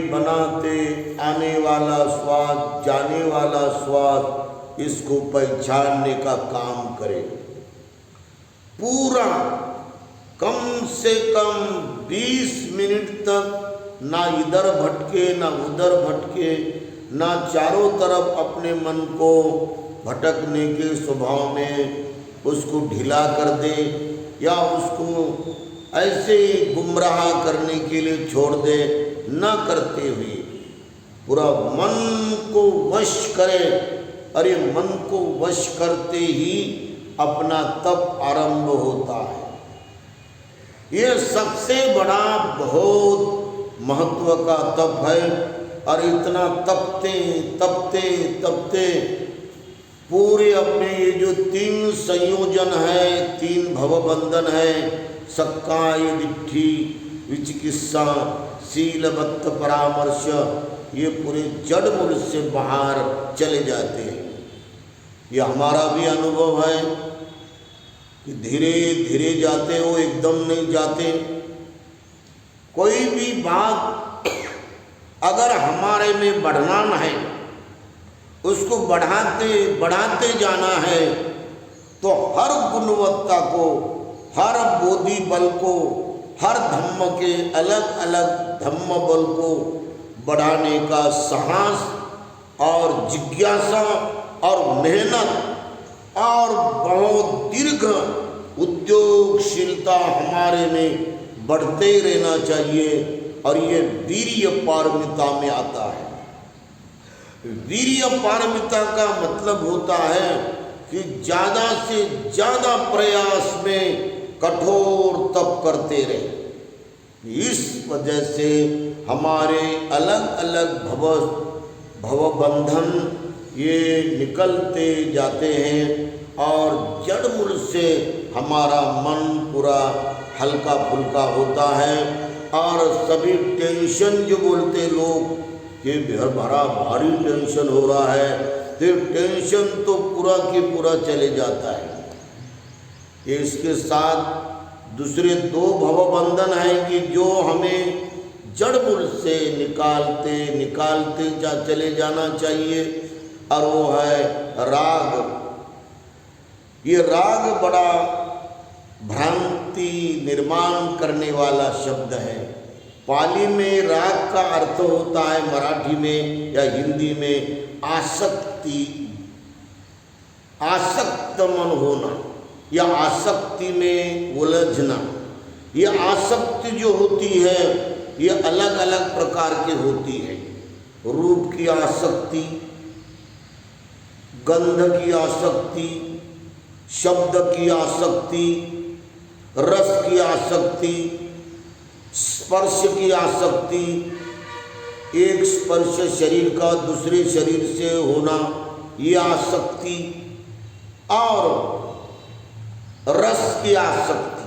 बनाते बनाते आने वाला स्वाद, जाने वाला स्वाद, इसको पहचानने का काम करे। पूरा कम से कम 20 मिनट तक ना इधर भटके ना उधर भटके, ना चारों तरफ अपने मन को भटकने के स्वभाव में उसको ढीला कर दे या उसको ऐसे ही गुमराह करने के लिए छोड़ दे, न करते हुए पूरा मन को वश करे। अरे मन को वश करते ही अपना तप आरंभ होता है। ये सबसे बड़ा बहुत महत्व का तप है। और इतना तपते तपते तपते पूरे अपने ये जो 3 संयोजन है, 3 भवबंधन है, सक्काय दिट्ठी, विचिकित्सा, शीलबद्ध परामर्श, ये पूरे जड़ मूल से बाहर चले जाते हैं। ये हमारा भी अनुभव है कि धीरे धीरे जाते हो, एकदम नहीं जाते। कोई भी बात अगर हमारे में बढ़ना है, उसको बढ़ाते बढ़ाते जाना है, तो हर गुणवत्ता को, हर बोधि बल को, हर धम्म के अलग अलग धम्म बल को बढ़ाने का साहस और जिज्ञासा और मेहनत और बहुत दीर्घ उद्योगशीलता हमारे में बढ़ते रहना चाहिए। और ये वीर्य पारमिता में आता है। वीर्य पारमिता का मतलब होता है कि ज़्यादा से ज़्यादा प्रयास में कठोर तप करते रहे। इस वजह से हमारे अलग अलग भवबंधन ये निकलते जाते हैं और जड़ मूल से हमारा मन पूरा हल्का फुल्का होता है। और सभी टेंशन जो बोलते लोग कि बड़ा भारी टेंशन हो रहा है, फिर टेंशन तो पूरा की पूरा चले जाता है। इसके साथ दूसरे 2 भवबंधन हैं कि जो हमें जड़ मूल से निकालते निकालते चले जाना चाहिए, और वो है राग। ये राग बड़ा भ्रांति निर्माण करने वाला शब्द है। पाली में राग का अर्थ होता है, मराठी में या हिंदी में आसक्ति, आसक्त मन होना या आसक्ति में उलझना। ये आसक्ति जो होती है ये अलग अलग प्रकार की होती है। रूप की आसक्ति, गंध की आसक्ति, शब्द की आसक्ति, रस की आसक्ति, स्पर्श की आसक्ति, एक स्पर्श शरीर का दूसरे शरीर से होना, ये आसक्ति, और रस की आसक्ति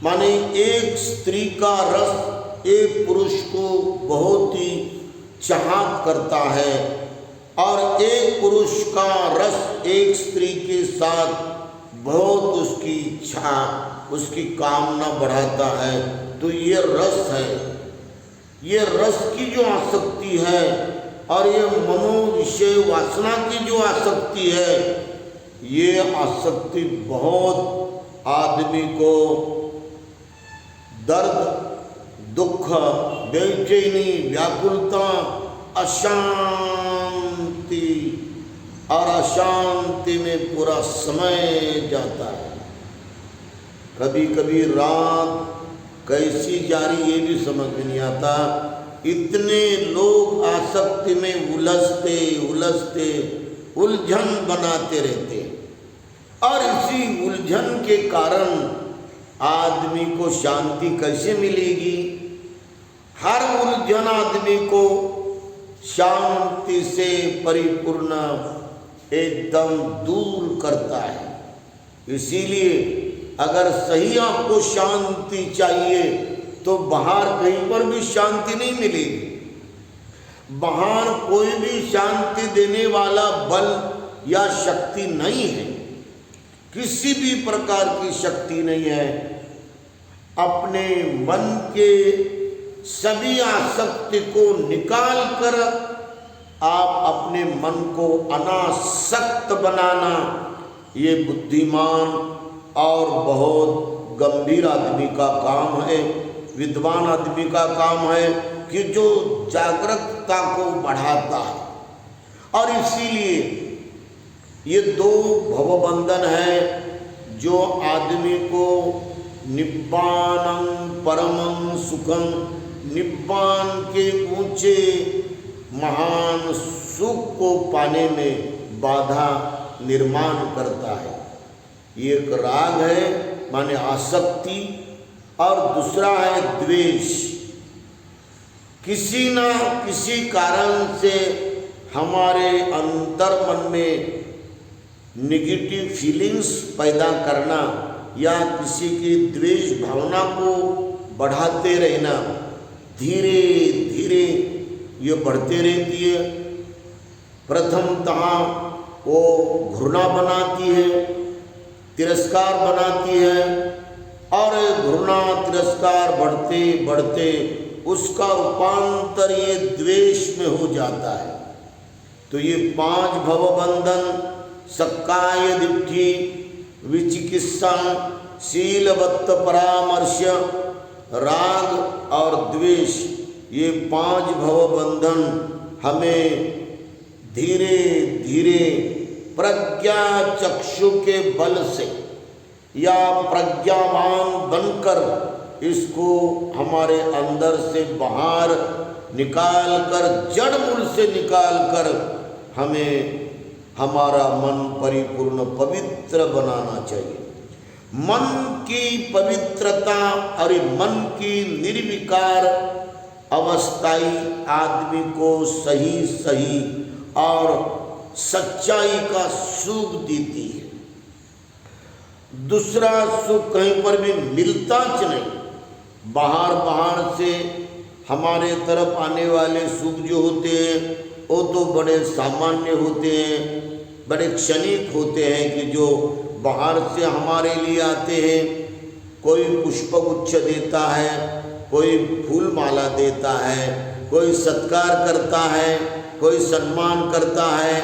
माने एक स्त्री का रस एक पुरुष को बहुत ही चाहत करता है, और एक पुरुष का रस एक स्त्री के साथ बहुत उसकी इच्छा, उसकी कामना बढ़ाता है। तो ये रस है, ये रस की जो आसक्ति है, और ये मनोविषय वासना की जो आसक्ति है, ये आसक्ति बहुत आदमी को दर्द, दुख, बेचैनी, व्याकुलता, अशांति, और अशांति में पूरा समय जाता है। कभी कभी रात कैसी जा रही ये भी समझ में नहीं आता। इतने लोग आसक्ति में उलझते उलझते उलझन बनाते रहते, और इसी उलझन के कारण आदमी को शांति कैसे मिलेगी? हर उलझन आदमी को शांति से परिपूर्ण एकदम दूर करता है। इसीलिए अगर सही आपको शांति चाहिए तो बाहर कहीं पर भी शांति नहीं मिलेगी। बाहर कोई भी शांति देने वाला बल या शक्ति नहीं है, किसी भी प्रकार की शक्ति नहीं है। अपने मन के सभी आसक्ति को निकाल कर आप अपने मन को अनासक्त बनाना, ये बुद्धिमान और बहुत गंभीर आदमी का काम है, विद्वान आदमी का काम है कि जो जागरूकता को बढ़ाता है। और इसीलिए ये दो भवबंधन है जो आदमी को निब्बानं परमं सुखं, निब्बान के ऊंचे महान सुख को पाने में बाधा निर्माण करता है। एक राग है माने आसक्ति, और दूसरा है द्वेष। किसी ना किसी कारण से हमारे अंतर मन में नेगेटिव फीलिंग्स पैदा करना या किसी की द्वेष भावना को बढ़ाते रहना, धीरे धीरे ये बढ़ते रहती है। प्रथमतः वो घृणा बनाती है, तिरस्कार बनाती है, और घृणा तिरस्कार बढ़ते बढ़ते उसका रूपांतर ये द्वेष में हो जाता है। तो ये 5 भवबंधन, सक्काय दिट्ठी, विचिकित्सा, शीलवत्त परामर्श, राग और द्वेष, ये 5 भवबंधन हमें धीरे धीरे प्रज्ञा चक्षु के बल से या प्रज्ञावान बनकर इसको हमारे अंदर से बाहर निकाल कर, जड़ मूल से निकाल कर हमें हमारा मन परिपूर्ण पवित्र बनाना चाहिए। मन की पवित्रता और मन की निर्विकार अवस्थाई आदमी को सही सही और सच्चाई का सुख देती है। दूसरा सुख कहीं पर भी मिलता च नहीं। बाहर से हमारे तरफ आने वाले सुख जो होते हैं वो तो बड़े सामान्य होते हैं, बड़े क्षणिक होते हैं कि जो बाहर से हमारे लिए आते हैं। कोई पुष्पगुच्छ देता है, कोई फूल माला देता है, कोई सत्कार करता है, कोई सम्मान करता है,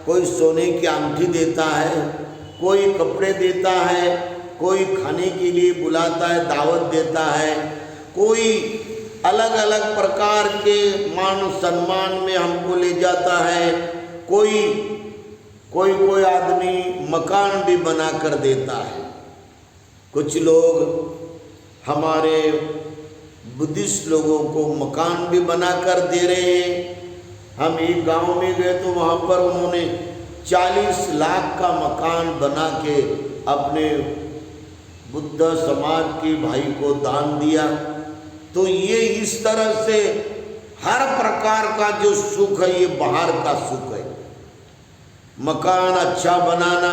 कोई सोने की अंगूठी देता है, कोई कपड़े देता है, कोई खाने के लिए बुलाता है, दावत देता है, कोई अलग अलग प्रकार के मान सम्मान में हमको ले जाता है, कोई आदमी मकान भी बना कर देता है। कुछ लोग हमारे बुद्धिस्ट लोगों को मकान भी बना कर दे रहे हैं। हम एक गांव में गए तो वहाँ पर उन्होंने 40 लाख का मकान बना के अपने बुद्ध समाज के भाई को दान दिया। तो ये इस तरह से हर प्रकार का जो सुख है ये बाहर का सुख है। मकान अच्छा बनाना,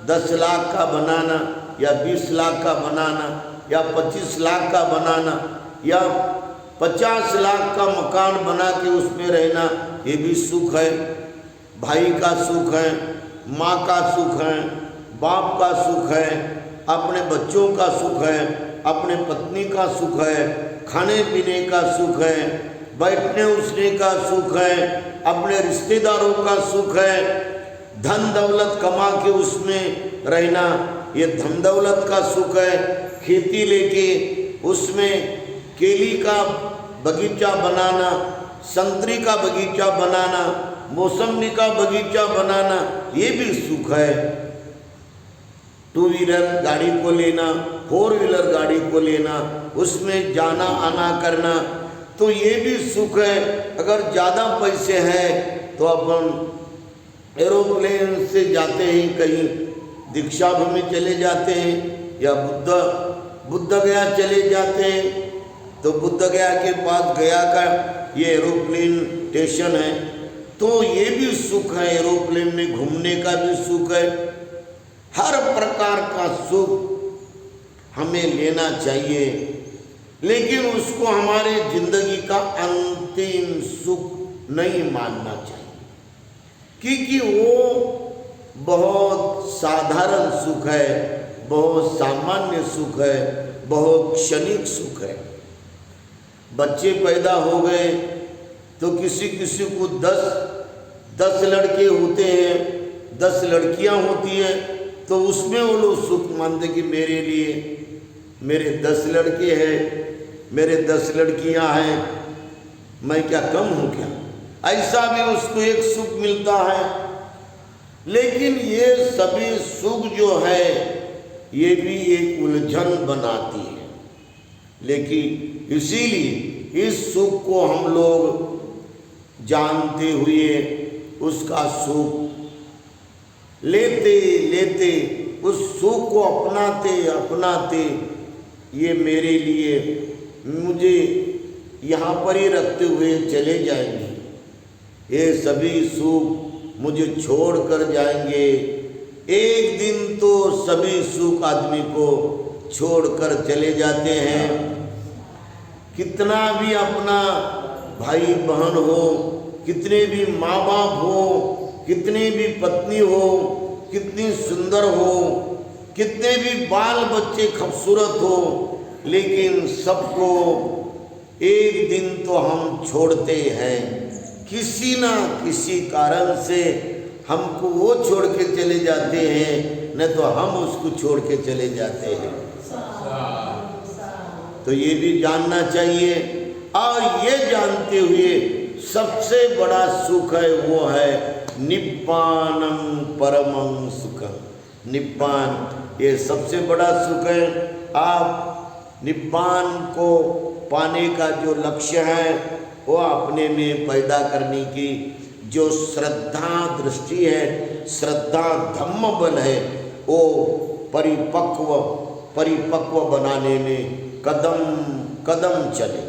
10 लाख का बनाना या 20 लाख का बनाना या 25 लाख का बनाना या 50 लाख का मकान बना के उसमें रहना, ये भी सुख है। भाई का सुख है, माँ का सुख है, बाप का सुख है, अपने बच्चों का सुख है, अपने पत्नी का सुख है, खाने पीने का सुख है, बैठने उठने का सुख है, अपने रिश्तेदारों का सुख है, धन दौलत कमा के उसमें रहना, ये धन दौलत का सुख है। खेती लेके उसमें केली का बगीचा बनाना, संतरी का बगीचा बनाना, मौसमी का बगीचा बनाना, ये भी सुख है। 2 व्हीलर गाड़ी को लेना, 4 व्हीलर गाड़ी को लेना, उसमें जाना आना करना, तो ये भी सुख है। अगर ज़्यादा पैसे हैं तो अपन एरोप्लेन से जाते हैं, कहीं दीक्षा भूमि चले जाते हैं या बुद्ध गया चले जाते हैं। तो बुद्ध गया के पास गया का ये एरोप्लेन स्टेशन है, तो ये भी सुख है। एरोप्लेन में घूमने का भी सुख है। हर प्रकार का सुख हमें लेना चाहिए, लेकिन उसको हमारे जिंदगी का अंतिम सुख नहीं मानना चाहिए, क्योंकि वो बहुत साधारण सुख है, बहुत सामान्य सुख है, बहुत क्षणिक सुख है। बच्चे पैदा हो गए तो किसी किसी को 10 लड़के होते हैं, 10 लड़कियां होती हैं, तो उसमें वो लोग सुख मानते कि मेरे लिए मेरे 10 लड़के हैं, मेरे 10 लड़कियां हैं, मैं क्या कम हूँ क्या? ऐसा भी उसको एक सुख मिलता है। लेकिन ये सभी सुख जो है ये भी एक उलझन बनाती है। लेकिन इसीलिए इस सुख को हम लोग जानते हुए उसका सुख लेते लेते उस सुख को अपनाते अपनाते ये मेरे लिए मुझे यहाँ पर ही रखते हुए चले जाएंगे, ये सभी सुख मुझे छोड़ कर जाएंगे। एक दिन तो सभी सुख आदमी को छोड़कर चले जाते हैं। कितना भी अपना भाई बहन हो, कितने भी माँ बाप हो, कितनी भी पत्नी हो, कितनी सुंदर हो, कितने भी बाल बच्चे खूबसूरत हो, लेकिन सबको एक दिन तो हम छोड़ते हैं। किसी ना किसी कारण से हमको वो छोड़ के चले जाते हैं, न तो हम उसको छोड़ के चले जाते हैं। तो ये भी जानना चाहिए। और ये जानते हुए सबसे बड़ा सुख है वो है निब्बानम परमं सुखम। निब्बान ये सबसे बड़ा सुख है। आप निब्बान को पाने का जो लक्ष्य है वो अपने में पैदा करने की जो श्रद्धा दृष्टि है, श्रद्धा धम्म बल है, वो परिपक्व बनाने में कदम कदम चले।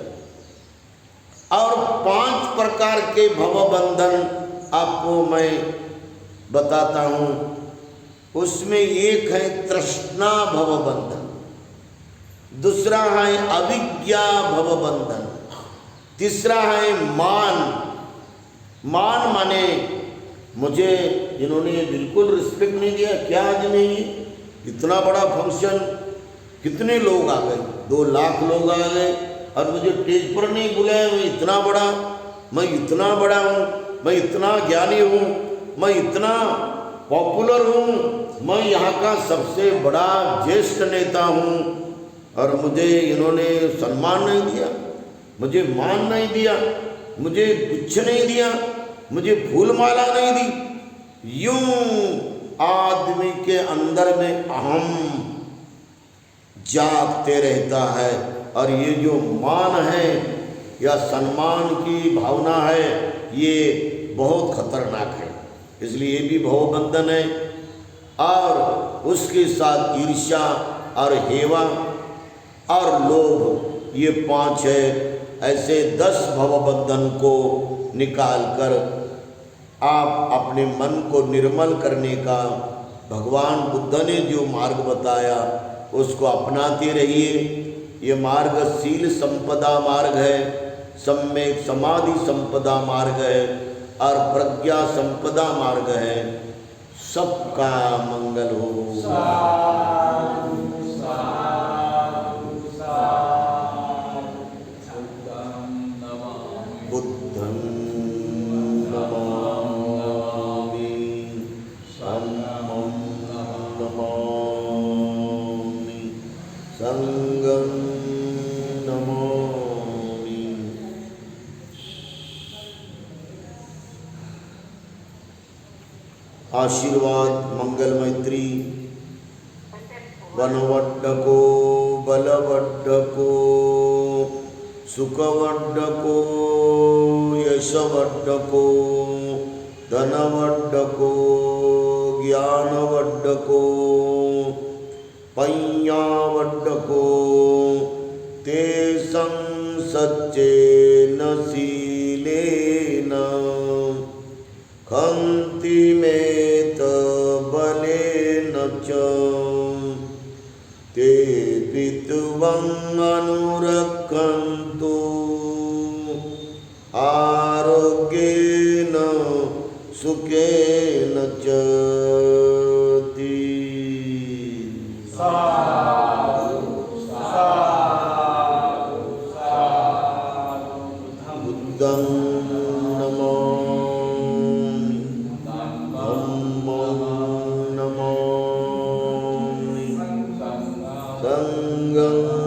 और 5 प्रकार के भवबंधन आपको मैं बताता हूँ। उसमें एक है तृष्णा भवबंधन, दूसरा है अविज्ञा भवबंधन, तीसरा है मान। मान माने मुझे इन्होंने बिल्कुल रिस्पेक्ट नहीं दिया, क्या आज नहीं, इतना बड़ा फंक्शन, कितने लोग आ गए, 2 लाख लोग आ गए और मुझे स्टेज पर नहीं बुलाया। मैं इतना बड़ा हूँ, मैं इतना ज्ञानी हूँ, मैं इतना पॉपुलर हूँ, मैं यहाँ का सबसे बड़ा ज्येष्ठ नेता हूँ, और मुझे इन्होंने सम्मान नहीं दिया, मुझे मान नहीं दिया, मुझे कुछ नहीं दिया, मुझे फूल माला नहीं दी। यूं आदमी के अंदर में अहम जागते रहता है। और ये जो मान है या सम्मान की भावना है ये बहुत खतरनाक है, इसलिए ये भी भवबंधन है। और उसके साथ ईर्ष्या और हेवा और लोभ, ये 5 है। ऐसे 10 भवबंधन को निकालकर आप अपने मन को निर्मल करने का भगवान बुद्ध ने जो मार्ग बताया उसको अपनाते रहिए। ये मार्ग शील संपदा मार्ग है, सम्यक समाधि संपदा मार्ग है और प्रज्ञा संपदा मार्ग है। सबका मंगल हो। बुद्धं नमामि, धम्मं नमामि, संघं नमामि। आशीर्वाद मंगल मैत्री। वनवड्डको बलवड्डको सुखवड्डको यशवड्डको धनवड्डको ज्ञानवड्डको पय्यावड्डको तेषं सच्चेन शीलेन खन्तिमेत बलेन च ते पितुवं अनुरक्षन्तु आरोग्येन सुखेन च। साधु साधु साधु। बुद्धं नमामि, धम्मं नमामि, संघं